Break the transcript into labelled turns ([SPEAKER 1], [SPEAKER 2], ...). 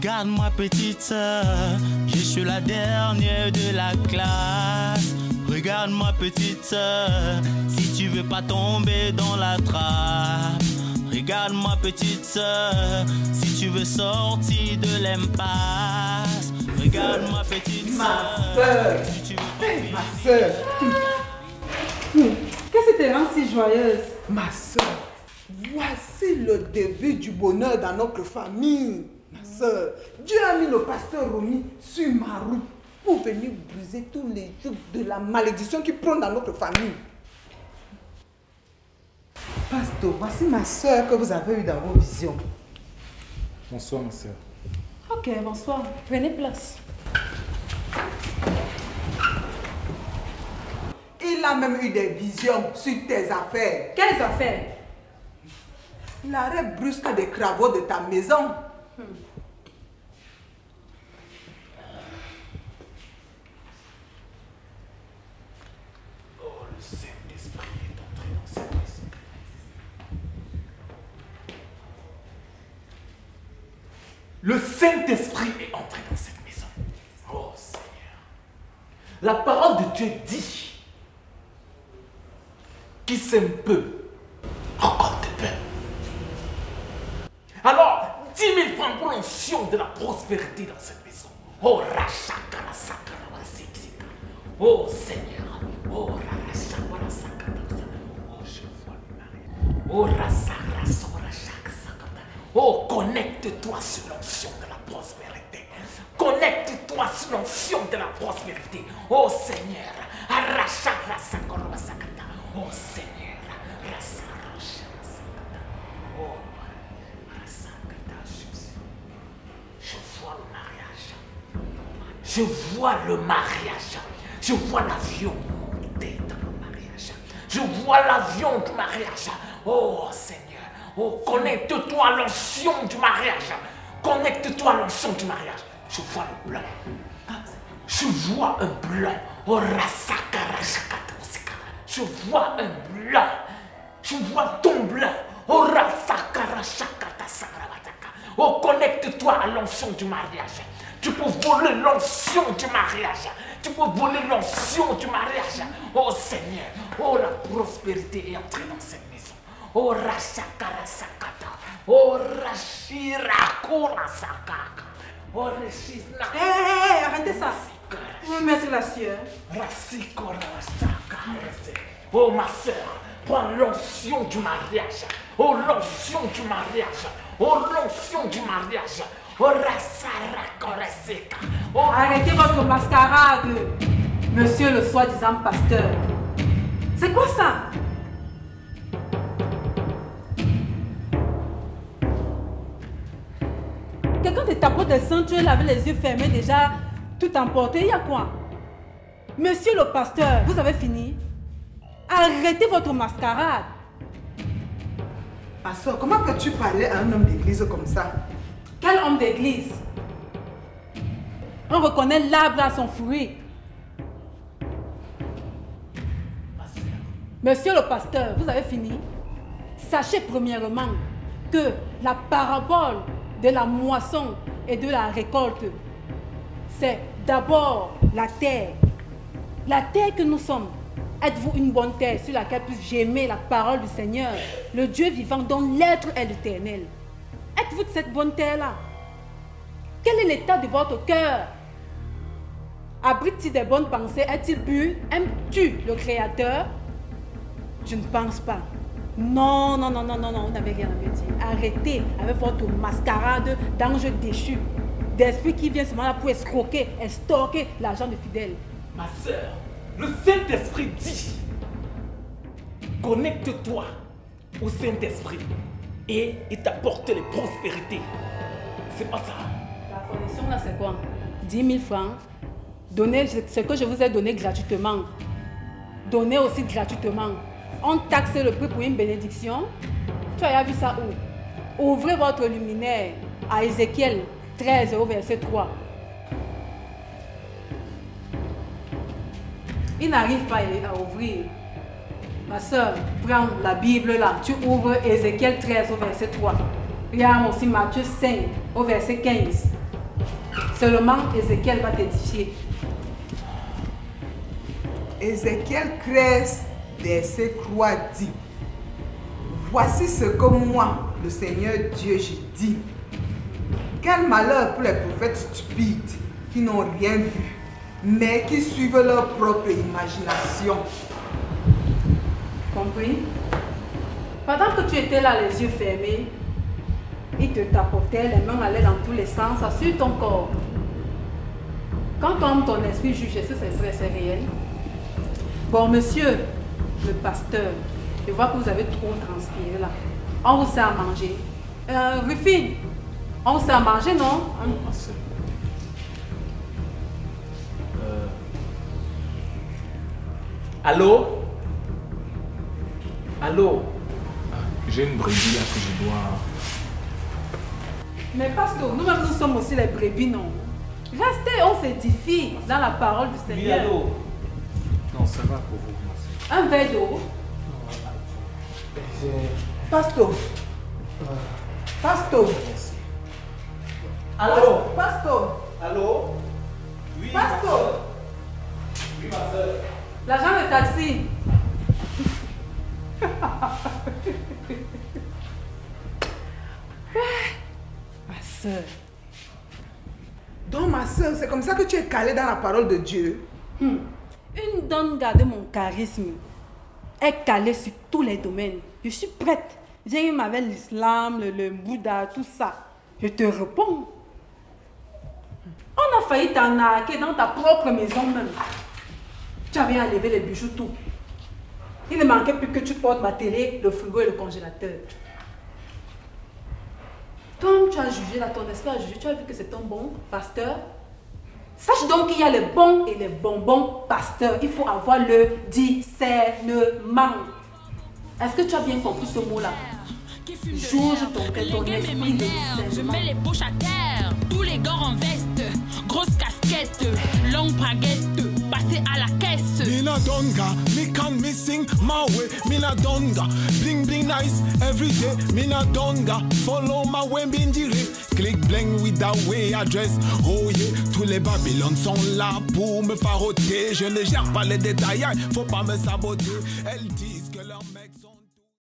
[SPEAKER 1] Regarde-moi petite sœur, je suis la dernière de la classe. Regarde-moi petite sœur, si tu veux pas tomber dans la trappe. Regarde-moi petite sœur, si tu veux sortir de l'impasse. Regarde-moi petite sœur, si tu veux pas
[SPEAKER 2] ma sœur.
[SPEAKER 3] Qu'est-ce qui te rend si joyeuse?
[SPEAKER 2] Ma sœur, voici le début du bonheur dans notre famille. Ma sœur, Dieu a mis le pasteur Romy sur ma route pour venir briser tous les jours de la malédiction qui prône dans notre famille. Pasteur, voici ma sœur que vous avez eue dans vos visions.
[SPEAKER 4] Bonsoir ma sœur.
[SPEAKER 3] Ok, bonsoir. Prenez place.
[SPEAKER 2] Il a même eu des visions sur tes affaires.
[SPEAKER 3] Quelles affaires?
[SPEAKER 2] L'arrêt brusque des travaux de ta maison.
[SPEAKER 4] Oh, le Saint-Esprit est entré dans cette maison. Le Saint-Esprit est entré dans cette maison. Oh Seigneur. La parole de Dieu dit: qui sème peu, encore de peu. Alors, 10 000 francs pour l'onction de la prospérité dans cette maison. Oh, Rachakara Sakara Sikika. Oh Seigneur. Oh, Rachakara Sakara. Oh, je vois le mari. Oh, Rasara Sora Sakara. Oh, connecte-toi sur l'onction de la prospérité. Connecte-toi sur l'onction de la prospérité. Oh Seigneur. Rachakara Sakara Sakara. Oh Seigneur. Rasara Sakara. Oh. Je vois le mariage. Je vois le mariage. Je vois l'avion monter dans le mariage. Je vois l'avion du mariage. Oh Seigneur. Oh, connecte-toi à l'onction du mariage. Connecte-toi à l'onction du mariage. Je vois le blanc. Je vois un blanc. Oh Rasakara Shakatrosika. Je vois un blanc. Je vois ton blanc. Oh Rasakara Shakata Sagravataka. Oh, connecte-toi à l'onction du mariage. Tu peux voler l'onction du mariage. Tu peux voler l'onction du mariage. Oh Seigneur. Oh, la prospérité est entrée dans cette maison. Oh Rashakara Sakata. Oh Rashira Kura Sakaka. Oh Rashina.
[SPEAKER 3] Hé, arrêtez ça. Vous me mettez la sueur.
[SPEAKER 4] Rasikora Sakara. Oh ma soeur, prends l'onction du mariage. Oh l'onction du mariage. Oh l'onction du mariage. Oh Rasara Koreseka. Oh,
[SPEAKER 3] Arrêtez votre mascarade, monsieur le soi-disant pasteur. C'est quoi ça? Quelqu'un te tapote des seins, tu es là avec les yeux fermés déjà, tout emporté, il y a quoi? Monsieur le pasteur, vous avez fini? Arrêtez votre mascarade.
[SPEAKER 2] Pasteur, comment peux-tu parler à un homme d'église comme ça?
[SPEAKER 3] Quel homme d'église? On reconnaît l'arbre à son fruit. Monsieur le pasteur, vous avez fini? Sachez premièrement que la parabole de la moisson et de la récolte, c'est d'abord la terre. La terre que nous sommes. Êtes-vous une bonne terre sur laquelle puisse gémer la parole du Seigneur, le Dieu vivant dont l'être est l'éternel? Êtes-vous de cette bonne terre-là? Quel est l'état de votre cœur? Abrite-t-il des bonnes pensées? Est-il pur? Aimes-tu le Créateur? Je ne pense pas. Non, non, non, non, non, non, vous n'avez rien à me dire. Arrêtez avec votre mascarade d'ange déchu, d'esprit qui vient seulement là pour escroquer, estorquer l'argent de fidèles.
[SPEAKER 4] ma soeur, le Saint-Esprit dit: connecte-toi au Saint-Esprit et il t'apporte les prospérités. C'est pas ça.
[SPEAKER 3] La connexion là, c'est quoi? 10 000 francs. Donnez ce que je vous ai donné gratuitement. Donnez aussi gratuitement. On taxe le prix pour une bénédiction. Tu as vu ça où? Ouvrez votre luminaire à Ézéchiel 13 au verset 3. Il n'arrive pas à ouvrir. Ma soeur, prends la Bible là. Tu ouvres Ézéchiel 13 au verset 3. Regarde aussi Matthieu 5 au verset 15. Seulement Ézéchiel va t'édifier.
[SPEAKER 2] Ézéchiel 13, verset 3 dit: voici ce que moi, le Seigneur Dieu, j'ai dit. Quel malheur pour les prophètes stupides qui n'ont rien vu, mais qui suivent leur propre imagination.
[SPEAKER 3] Compris? Pendant que tu étais là, les yeux fermés, il te tapotait, les mains allaient dans tous les sens, sur ton corps. Quand ton esprit juge, est-ce que c'est vrai, c'est réel? Bon, monsieur le pasteur, je vois que vous avez trop transpiré là. On vous sert à manger. Rufine, on vous sert à manger, non?
[SPEAKER 4] Allô? Allô? J'ai une brebis là que je dois...
[SPEAKER 3] Mais pasteur, nous-mêmes nous sommes aussi les brebis, non? Restez, on s'édifie dans la parole du Seigneur.
[SPEAKER 4] Oui, allô? Non, ça va pour vous, ma soeur.
[SPEAKER 3] Un verre d'eau.
[SPEAKER 2] Pasteur. Pasteur.
[SPEAKER 4] Allô?
[SPEAKER 2] Pasteur.
[SPEAKER 4] Allô? Oui,
[SPEAKER 2] Pasteur.
[SPEAKER 4] Oui, ma soeur.
[SPEAKER 3] L'agent de taxi. Ma soeur.
[SPEAKER 2] Donc ma soeur, c'est comme ça que tu es calée dans la parole de Dieu.
[SPEAKER 3] Une donne garde mon charisme est calée sur tous les domaines. Je suis prête. J'ai eu avec l'islam, le Bouddha, tout ça. Je te réponds. On a failli t'arnaquer dans ta propre maison même. Tu avais enlevé les bijoux, tout. Il ne manquait plus que tu portes ma télé, le frigo et le congélateur. Comme tu as jugé, là, ton esprit a jugé, tu as vu que c'est un bon pasteur. Sache donc qu'il y a les bons et les bonbons pasteurs. Il faut avoir le discernement. Est-ce que tu as bien compris ce mot-là? Jauge ton esprit de discernement.
[SPEAKER 5] Je mets les poches à terre, tous les gars en veste, grosse casquette, longue braguette, passer à la caisse.
[SPEAKER 6] Mina donga, me can missing my way. Mina donga, bling bling nice every day. Mina donga, follow my way bindire. Click bling with the way address. Oh yeah, tous les Babylons sont là pour me faroter. Je ne gère pas les détails, faut pas me saboter. Elles disent que leur mec